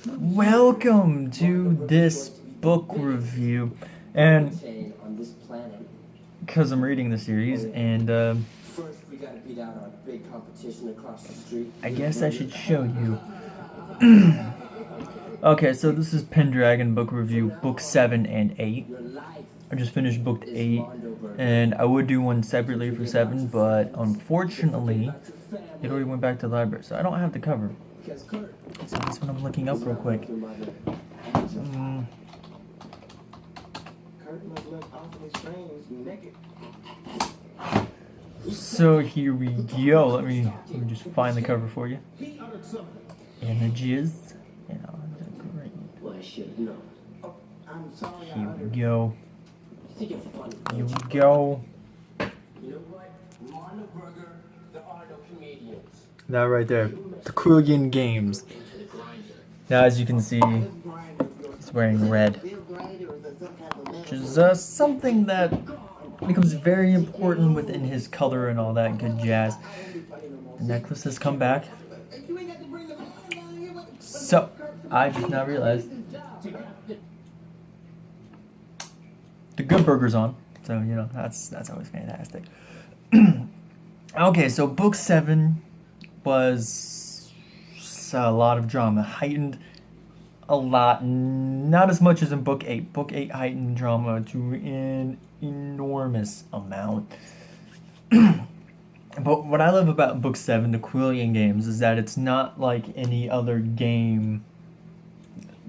Welcome to this book review, and because I'm reading the series, and I guess I should show you. Okay, so this is Pendragon book review, book 7 and 8. I just finished book 8, and I would do one separately for 7, but unfortunately, it already went back to the library, so I don't have the cover. So that's what I'm looking up real quick. So here we go. Let me just find the cover for you. Images. Here we go. Here we go. That right there. The Quillian games. Now as you can see, he's wearing red. Which is something that becomes very important within his color and all that good jazz. The necklace has come back. So, I just now realized the good burger's on. So, you know, that's always fantastic. Okay, so book 7 was a lot of drama. Heightened a lot. Not as much as in book 8. Book 8 heightened drama to an enormous amount. But what I love about book 7, the Quillian games, is that it's not like any other game,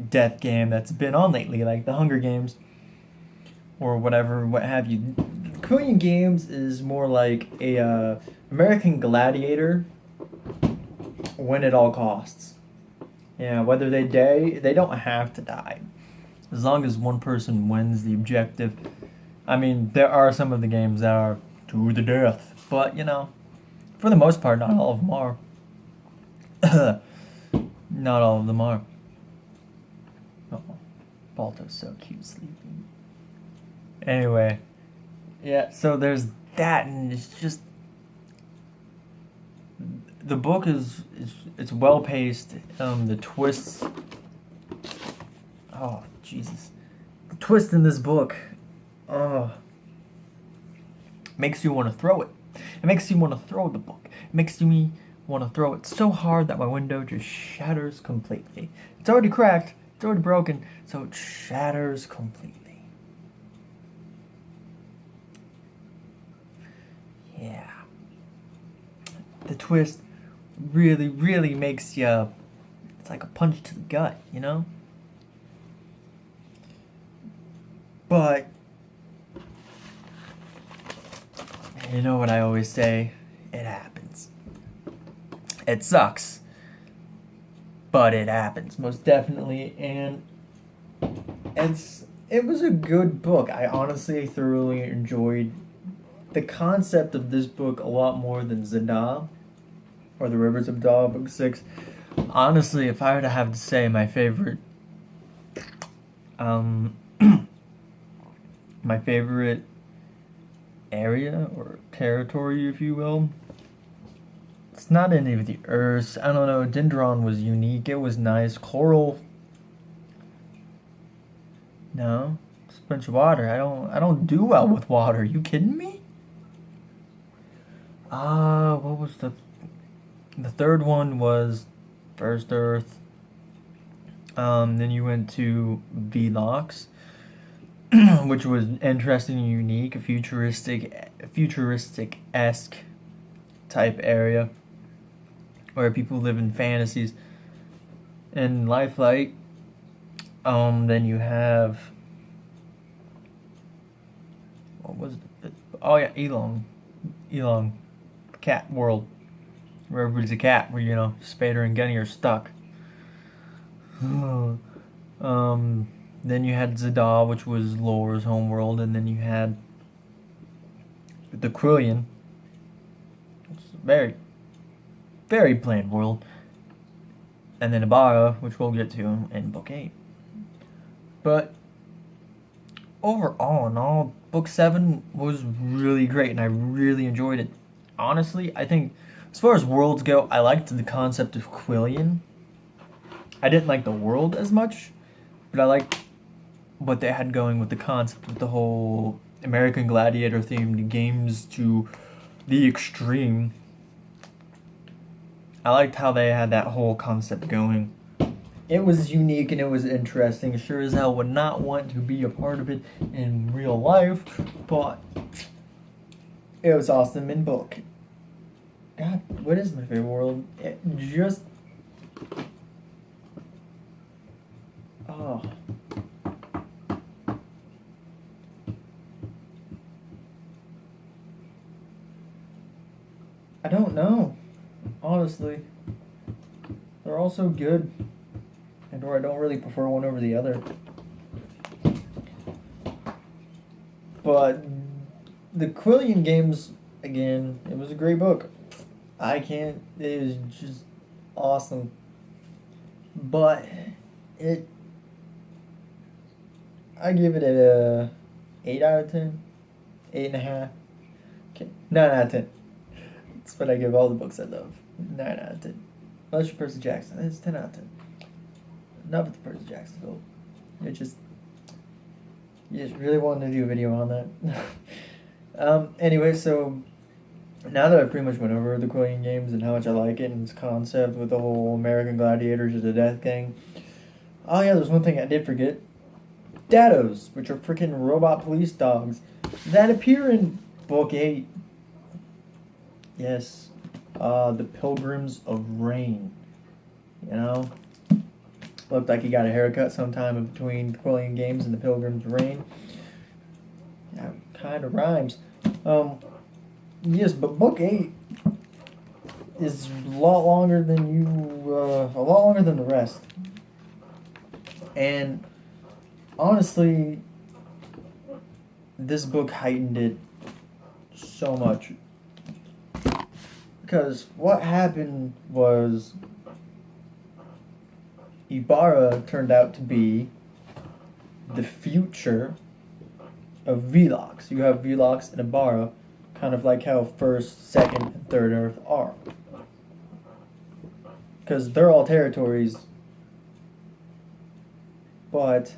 death game that's been on lately, like the Hunger Games or whatever, what have you. The Quillian games is more like a American Gladiator, win at all costs. Yeah, whether they die, they don't have to die. As long as one person wins the objective. I mean, there are some of the games that are to the death, but you know, for the most part, not all of them are. Not all of them are. Oh, Balto's so cute sleeping. Anyway, yeah, so there's that, and it's just the book is it's well paced. The twists. Oh Jesus, the twist in this book, makes you want to throw it. It makes you want to throw the book. It makes me want to throw it so hard that my window just shatters completely. It's already cracked. It's already broken, so it shatters completely. Yeah. The twist really, really makes you... It's like a punch to the gut, you know? But... you know what I always say? It happens. It sucks. But it happens, most definitely. And it was a good book. I honestly thoroughly enjoyed the concept of this book a lot more than Zada or The Rivers of Daw, book 6. Honestly, if I were to have to say my favorite my favorite area or territory, if you will, it's not any of the Earths. I don't know, Dendron was unique, it was nice. Coral, no, it's a bunch of water. I don't do well with water. Are you kidding me? What was the third one was First Earth. Then you went to Velox, which was interesting and unique, a futuristic-esque type area where people live in fantasies. And Lifelike, then you have, what was it? Oh yeah, Elon, cat world, where everybody's a cat, where, you know, Spader and Genny are stuck. Then you had Zada, which was Lore's homeworld, and then you had the Quillian, which is a very, very plain world, and then Ibarra, which we'll get to in book 8. But overall, in all, book 7 was really great, and I really enjoyed it. Honestly, I think, as far as worlds go, I liked the concept of Quillian. I didn't like the world as much, but I liked what they had going with the concept of the whole American Gladiator themed games to the extreme. I liked how they had that whole concept going. It was unique and it was interesting. Sure as hell would not want to be a part of it in real life, but it was awesome in book. God, what is my favorite world? It just. Oh. I don't know. Honestly. They're all so good. And or I don't really prefer one over the other. But the Quillian games, again, it was a great book. It was just awesome. But I give it a 8 out of 10. 8.5. Okay. 9 out of 10. That's what I give all the books I love. 9 out of 10. Unless you're Percy Jackson, it's 10 out of 10. Not with the Percy Jackson film. You just really wanted to do a video on that. Anyway, so now that I've pretty much went over the Quillian games and how much I like it and its concept with the whole American Gladiators to the death thing. Oh yeah, there's one thing I did forget. Dados, which are freaking robot police dogs that appear in Book 8. Yes. The Pilgrims of Rayne. You know? Looked like he got a haircut sometime in between the Quillian games and the Pilgrims of Rayne. Yeah, kind of rhymes. Yes, but Book 8 is a lot longer than the rest. And honestly, this book heightened it so much. Because what happened was Ibarra turned out to be the future of Velox. You have Velox and Ibarra, kind of like how First, Second, and Third Earth are. Because they're all territories, but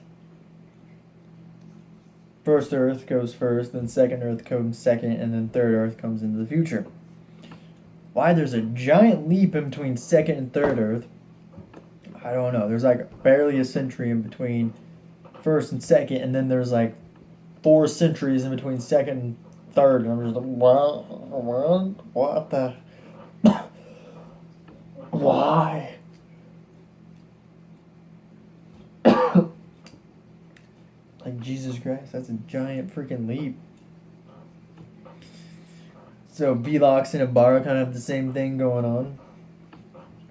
First Earth goes first, then Second Earth comes second, and then Third Earth comes into the future. Why there's a giant leap in between Second and Third Earth, I don't know. There's like barely a century in between First and Second, and then there's like 4 centuries in between Second and Third, and I'm just like, what the? Why? Like, Jesus Christ, that's a giant freaking leap. So Velox and Ibarra kind of have the same thing going on.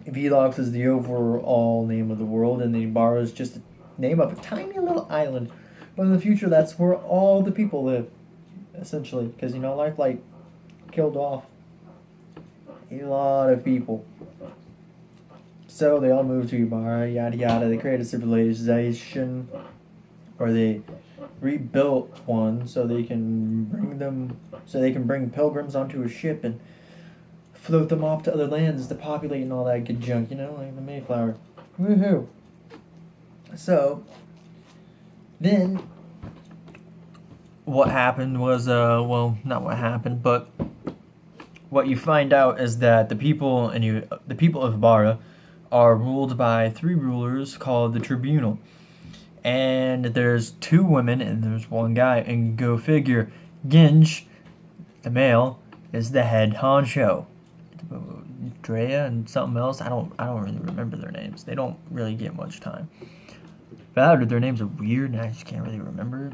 Velox is the overall name of the world, and the Ibarra is just a name of a tiny little island. But in the future, that's where all the people live, essentially. Because, Life Light killed off a lot of people. So they all moved to Ibarra, yada yada. They created a civilization, or they rebuilt one so they can bring pilgrims onto a ship and float them off to other lands to populate and all that good junk, like the Mayflower. Woohoo! So, then, what happened was, not what happened, but what you find out is that the people of Ibarra are ruled by 3 rulers called the Tribunal. And there's 2 women and there's 1 guy, and go figure, Ginge, the male, is the head honcho. Drea and something else. I don't really remember their names. They don't really get much time. But their names are weird and I just can't really remember.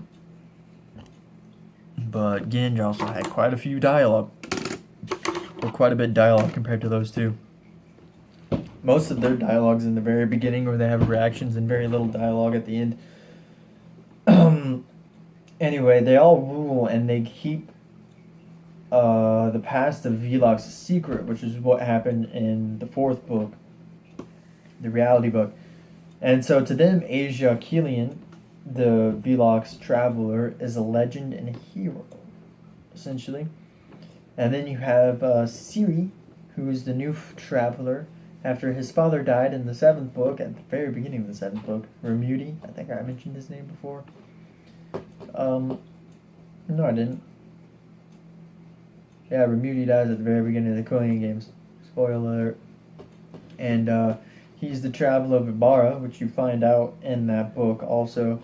But Ginge also had quite a few dialogue. Or quite a bit of dialogue compared to those 2. Most of their dialogue's in the very beginning, where they have reactions and very little dialogue at the end. Anyway, they all rule and they keep the past of Velox a secret, which is what happened in the 4th book, the reality book. And so to them, Asia Quillian, the Velox traveler, is a legend and a hero, essentially. And then you have Siri, who is the new traveler, after his father died in the 7th book, at the very beginning of the 7th book. Remuti, I think I mentioned his name before. No, I didn't. Yeah, Remuti dies at the very beginning of the Quillian games. Spoiler alert. And he's the Traveler of Ibarra, which you find out in that book also.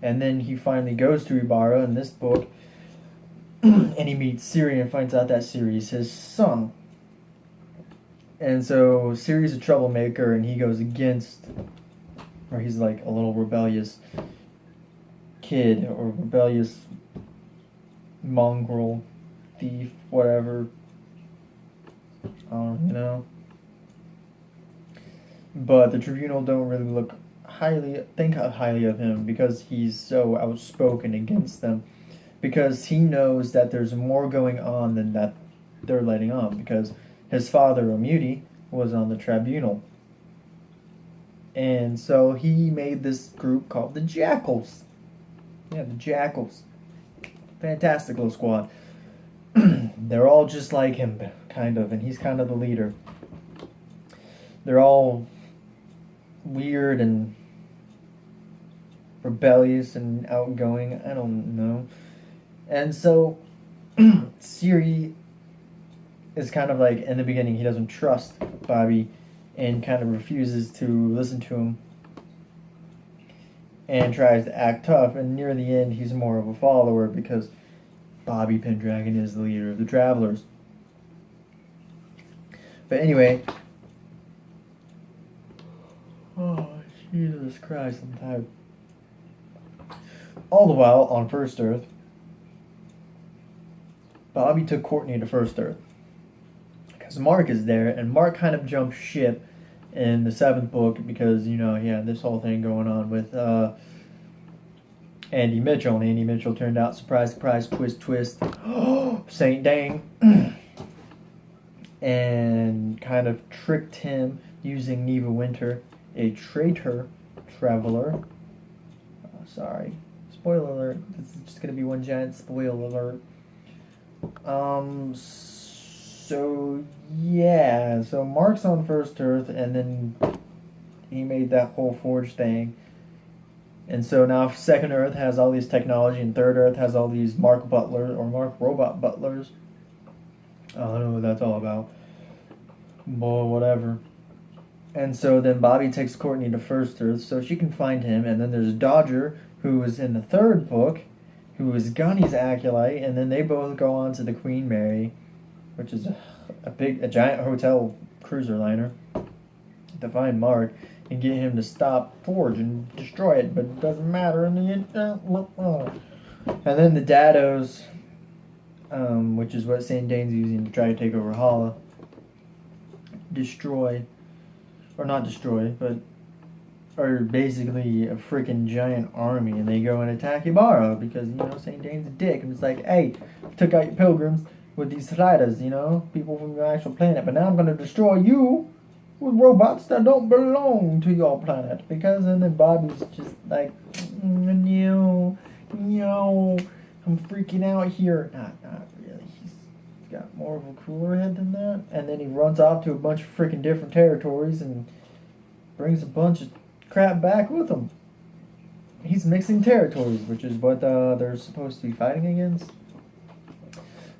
And then he finally goes to Ibarra in this book, and he meets Ciri and finds out that Ciri's his son. And so Ciri's a troublemaker, and he goes against, or he's like a little rebellious kid, or rebellious mongrel, thief, whatever. You know. But the tribunal don't really think highly of him because he's so outspoken against them. Because he knows that there's more going on than that they're letting on. Because his father, Remuti, was on the tribunal. And so he made this group called the Jackals. Yeah, the Jackals. Fantastic little squad. They're all just like him, kind of, and he's kind of the leader. They're all weird and rebellious and outgoing. I don't know. And so Ciri is kind of like, in the beginning, he doesn't trust Bobby and kind of refuses to listen to him and tries to act tough. And near the end, he's more of a follower because Bobby Pendragon is the leader of the Travelers. But anyway, oh, Jesus Christ, I'm tired. All the while, on First Earth, Bobby took Courtney to First Earth. Because Mark is there, and Mark kind of jumped ship in the 7th book because, you know, he had this whole thing going on with Andy Mitchell. And Andy Mitchell turned out, surprise, surprise, twist, twist, Saint Dang. And kind of tricked him using Neva Winter, a traitor traveler. Sorry. Spoiler alert. This is just going to be one giant spoiler alert. So yeah, so Mark's on First Earth, and then he made that whole Forge thing. And so now Second Earth has all these technology, and Third Earth has all these Mark Butler, or Mark Robot Butlers. I don't know what that's all about. But whatever. And so then Bobby takes Courtney to First Earth so she can find him, and then there's Dodger, who was in the 3rd book, who is Gunny's acolyte, and then they both go on to the Queen Mary, which is a giant hotel cruiser liner, to find Mark and get him to stop Forge and destroy it, but it doesn't matter in the end. And then the Dados, which is what Saint Dane's using to try to take over Hala, are basically a freaking giant army, and they go and attack Ibarra because, you know, Saint Dane's a dick, and it's like, hey, I took out your pilgrims with these riders, you know, people from your actual planet, but now I'm going to destroy you with robots that don't belong to your planet. Because, and then Bobby's just like, no, I'm freaking out here. Not really. He's got more of a cooler head than that. And then he runs off to a bunch of freaking different territories and brings a bunch of crap back with him. He's mixing territories, which is what they're supposed to be fighting against.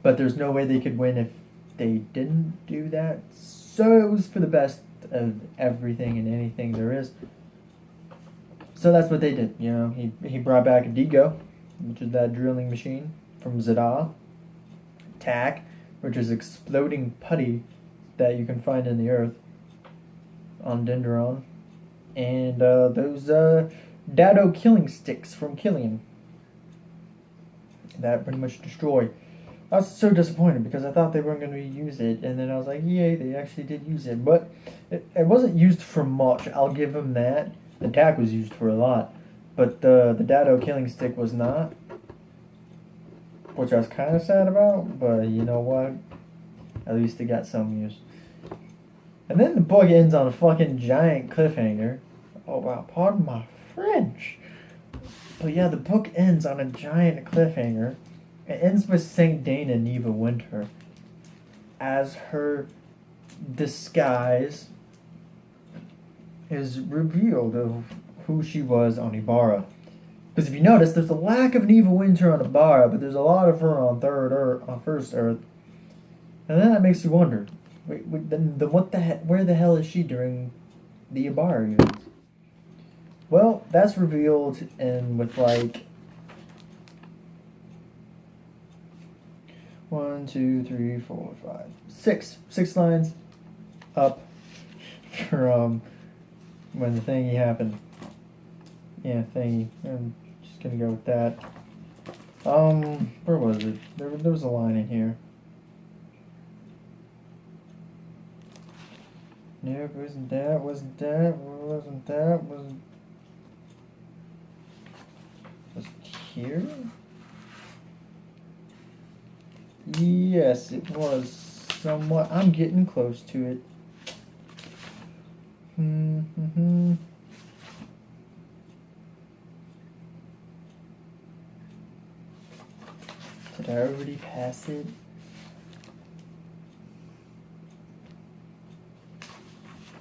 But there's no way they could win if they didn't do that. So it was for the best of everything and anything there is. So that's what they did. You know, he brought back a Digo, which is that drilling machine from Zada. Tack, which is exploding putty that you can find in the earth on Dendron. And those Dado killing sticks from Quillian that pretty much destroy. I was so disappointed because I thought they weren't going to use it, and then I was like, yay, they actually did use it. But it wasn't used for much, I'll give them that. The tack was used for a lot, but the Dado killing stick was not, which I was kind of sad about, but you know what? At least it got some use. And then the book ends on a fucking giant cliffhanger. Oh wow, pardon my French. But yeah, the book ends on a giant cliffhanger. It ends with Saint Dane and Neva Winter as her disguise is revealed of who she was on Ibarra. Because if you notice, there's a lack of an evil winter on Ibarra, but there's a lot of her on First Earth, and then that makes you wonder. Then what the where the hell is she during the Ibarra years? Well, that's revealed in with like 1, 2, 3, 4, 5, 6 lines up from when the thingy happened. Yeah, thingy. I'm just gonna go with that. Where was it? There was a line in here. No, wasn't that, was here? Yes, it was somewhat. I'm getting close to it. Did I already pass it?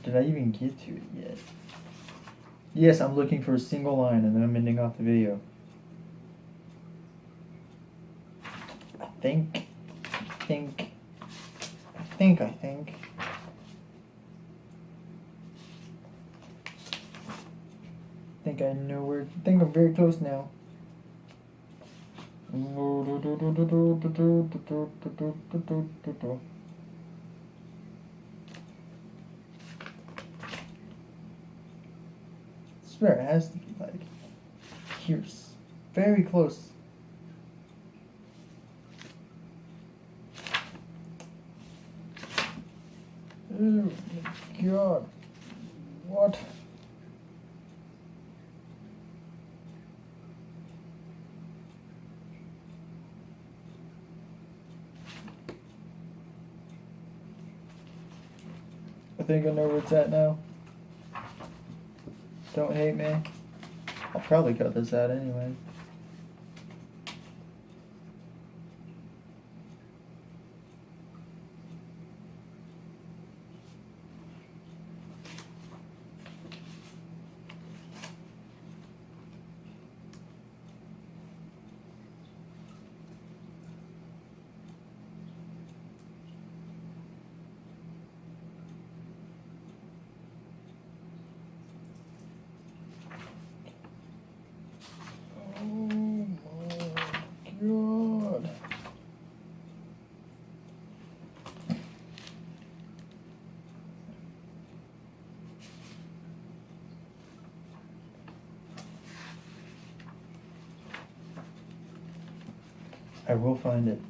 Did I even get to it yet? Yes, I'm looking for a single line and then I'm ending off the video. I think. I know where. I think I'm very close now. I swear it has to be like here, very close. Oh my god, what? I think I know where it's at now. Don't hate me. I'll probably cut this out anyway. God. I will find it.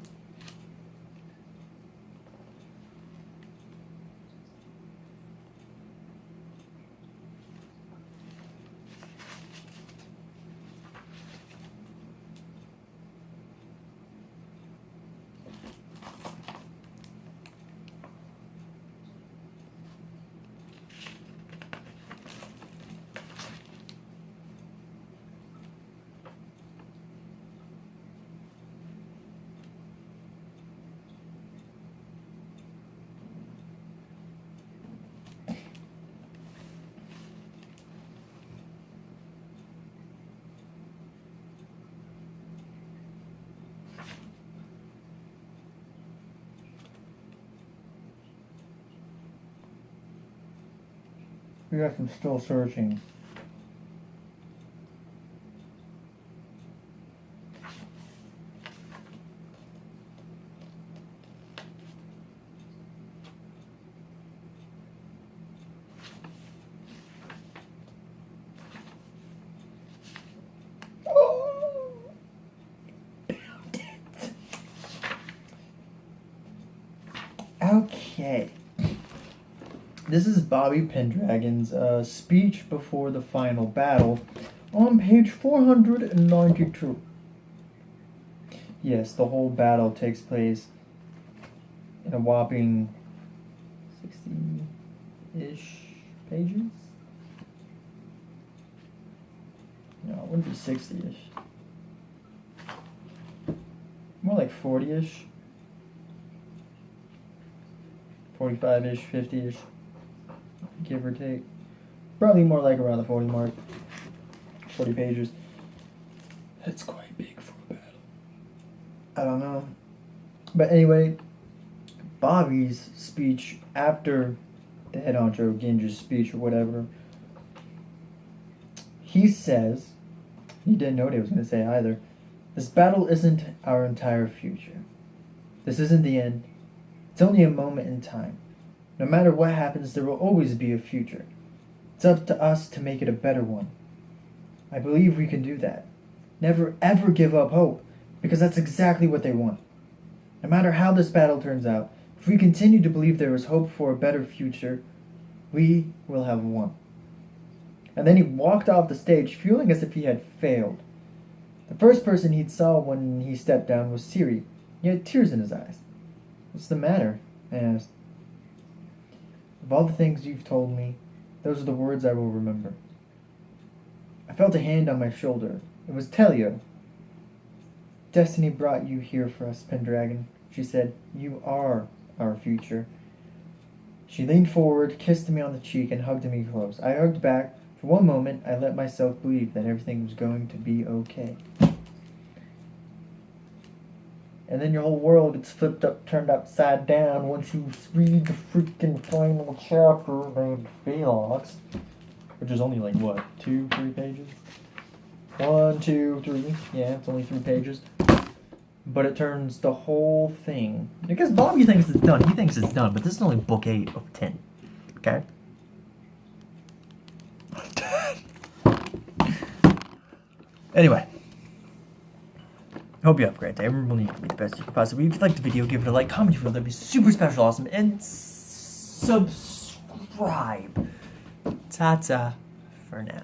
Yes, I'm still searching. Okay. This is Bobby Pendragon's speech before the final battle on page 492. Yes, the whole battle takes place in a whopping 60-ish pages? No, it wouldn't be 60-ish. More like 40-ish. 45-ish, 50-ish. Give or take. Probably more like around the 40 mark. 40 pages. That's quite big for a battle. I don't know. But anyway, Bobby's speech after the head honcho Ginger's speech or whatever, he says, he didn't know what he was going to say either, this battle isn't our entire future. This isn't the end. It's only a moment in time. No matter what happens, there will always be a future. It's up to us to make it a better one. I believe we can do that. Never ever give up hope, because that's exactly what they want. No matter how this battle turns out, if we continue to believe there is hope for a better future, we will have won. And then he walked off the stage feeling as if he had failed. The first person he saw when he stepped down was Siri. He had tears in his eyes. "What's the matter?" I asked. "Of all the things you've told me, those are the words I will remember." I felt a hand on my shoulder. It was Telio. "Destiny brought you here for us, Pendragon," she said. "You are our future." She leaned forward, kissed me on the cheek, and hugged me close. I hugged back. For one moment, I let myself believe that everything was going to be okay. And then your whole world gets flipped up, turned upside down once you read the freaking final chapter named Phalanx, which is only like, what, 2, 3 pages? 1, 2, 3. Yeah, it's only 3 pages. But it turns the whole thing. Because Bobby thinks it's done. He thinks it's done, but this is only book 8 of 10. Okay? Anyway. Hope you have a great day. Remember, you can be the best you can possibly be. If you liked the video, give it a like, comment if you feel that'd be super special, awesome, and subscribe. Ta-ta for now.